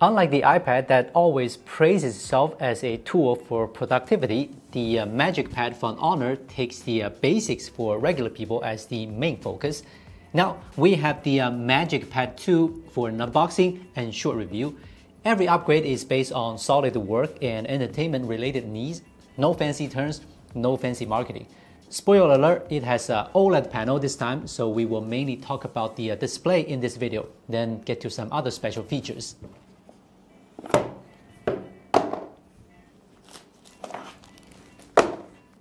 Unlike the iPad that always praises itself as a tool for productivity, the Magic Pad from Honor takes the basics for regular people as the main focus. Now, we have the Magic Pad 2 for an unboxing and short review. Every upgrade is based on solid work and entertainment-related needs. No fancy turns, no fancy marketing. Spoiler alert, it has an OLED panel this time, so we will mainly talk about the display in this video, then get to some other special features.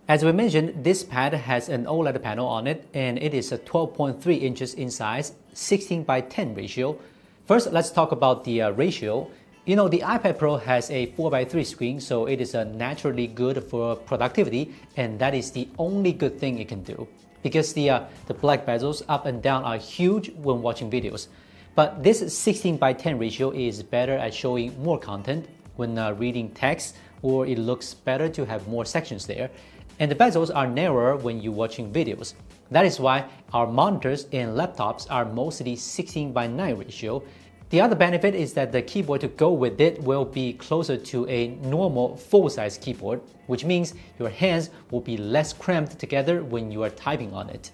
As we mentioned, this pad has an OLED panel on it, and it is a 12.3 inches in size, 16 by 10 ratio. First, let's talk about the ratio. You know, the iPad Pro has a 4:3 screen, so it is naturally good for productivity, and that is the only good thing it can do. Because the black bezels up and down are huge when watching videos. But this 16 by 10 ratio is better at showing more content when reading text, or it looks better to have more sections there. And the bezels are narrower when you're watching videos. That is why our monitors and laptops are mostly 16 by 9 ratio. The other benefit is that the keyboard to go with it will be closer to a normal full-size keyboard, which means your hands will be less cramped together when you are typing on it.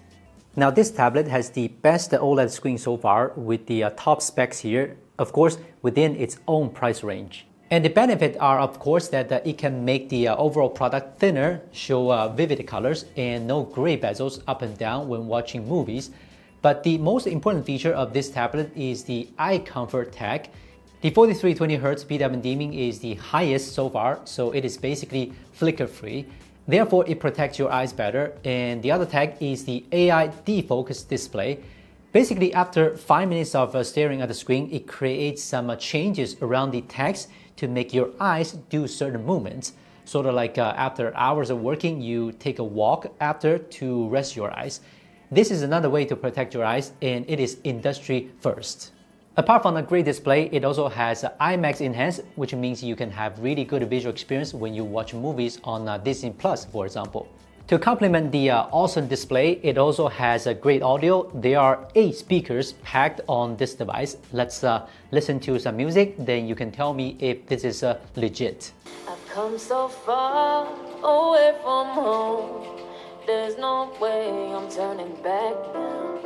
Now, this tablet has the best OLED screen so far with the top specs here, of course, within its own price range. And the benefits are, of course, that it can make the overall product thinner, show vivid colors, and no gray bezels up and down when watching movies. But the most important feature of this tablet is the eye comfort tag. The 4320Hz PWM dimming is the highest so far, so it is basically flicker-free. Therefore, it protects your eyes better. And the other tag is the AI defocus display. Basically, after 5 minutes of staring at the screen, it creates some changes around the text to make your eyes do certain movements. Sort of like after hours of working, you take a walk after to rest your eyes. This is another way to protect your eyes, and it is industry first. Apart from a great display, it also has IMAX Enhanced, which means you can have really good visual experience when you watch movies on Disney Plus, for example. To complement the awesome display, it also has a great audio. There are 8 speakers packed on this device. Let's listen to some music, then you can tell me if this is legit. I've come so far away from home. There's no way I'm turning back now.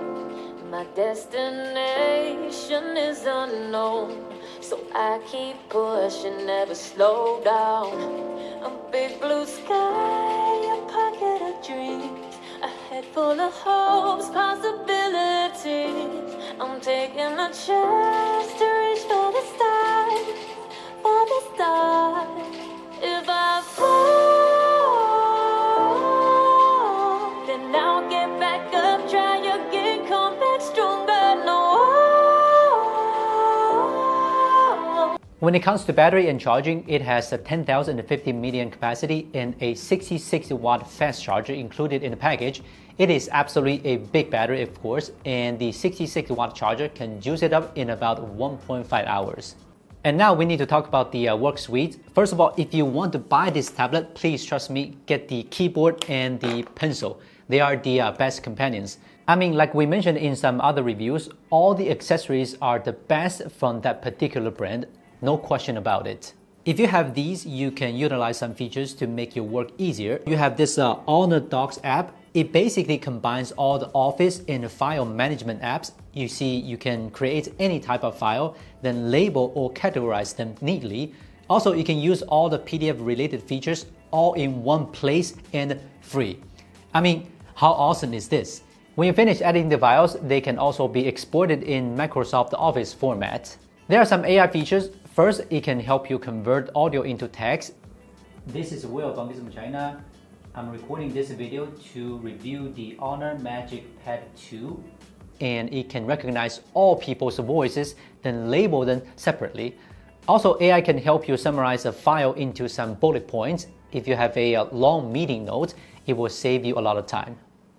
My destination is unknown, so I keep pushing, never slow down. A big blue sky, a pocket of dreams, a head full of hopes, possibilities. I'm taking a chance to reach for the stars, for the stars. If I fall, then I'll get back up, try again, come back stronger. No. When it comes to battery and charging, it has a 10,050 milliamp capacity and a 66 watt fast charger included in the package. It is absolutely a big battery, of course, and the 66 watt charger can juice it up in about 1.5 hours. And now we need to talk about the work suite. First of all, if you want to buy this tablet, please trust me, get the keyboard and the pencil. They are the best companions. I mean, like we mentioned in some other reviews, all the accessories are the best from that particular brand. No question about it. If you have these, you can utilize some features to make your work easier. You have this Honor Docs app. It basically combines all the office and file management apps. You see, you can create any type of file, then label or categorize them neatly. Also, you can use all the PDF related features all in one place and free. I mean, how awesome is this? When you finish editing the files, they can also be exported in Microsoft Office format. There are some AI features. First, it can help you convert audio into text. This is Will from Business China. I'm recording this video to review the Honor Magic Pad 2. And it can recognize all people's voices, then label them separately. Also, AI can help you summarize a file into some bullet points. If you have a long meeting note, it will save you a lot of time.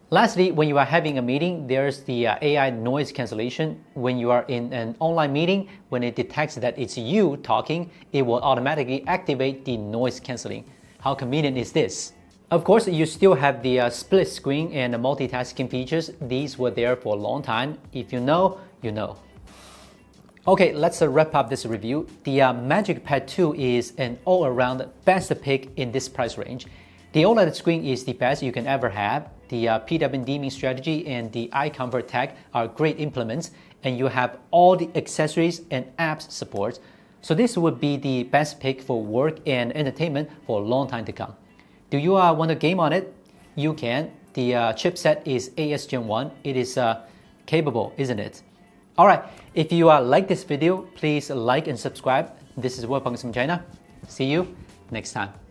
Lastly, when you are having a meeting, there's the AI noise cancellation. When you are in an online meeting, when it detects that it's you talking, it will automatically activate the noise cancelling. How convenient is this? Of course, you still have the split screen and the multitasking features. These were there for a long time. If you know, you know. Okay, let's wrap up this review. The Magic Pad 2 is an all-around best pick in this price range. The OLED screen is the best you can ever have. The PWM dimming strategy and the eye comfort tech are great implements, and you have all the accessories and apps support. So this would be the best pick for work and entertainment for a long time to come. Do you want to game on it? You can. The chipset is AS Gen 1. It is capable, isn't it? Alright, if you like this video, please like and subscribe. This is Wolfgang from China. See you next time.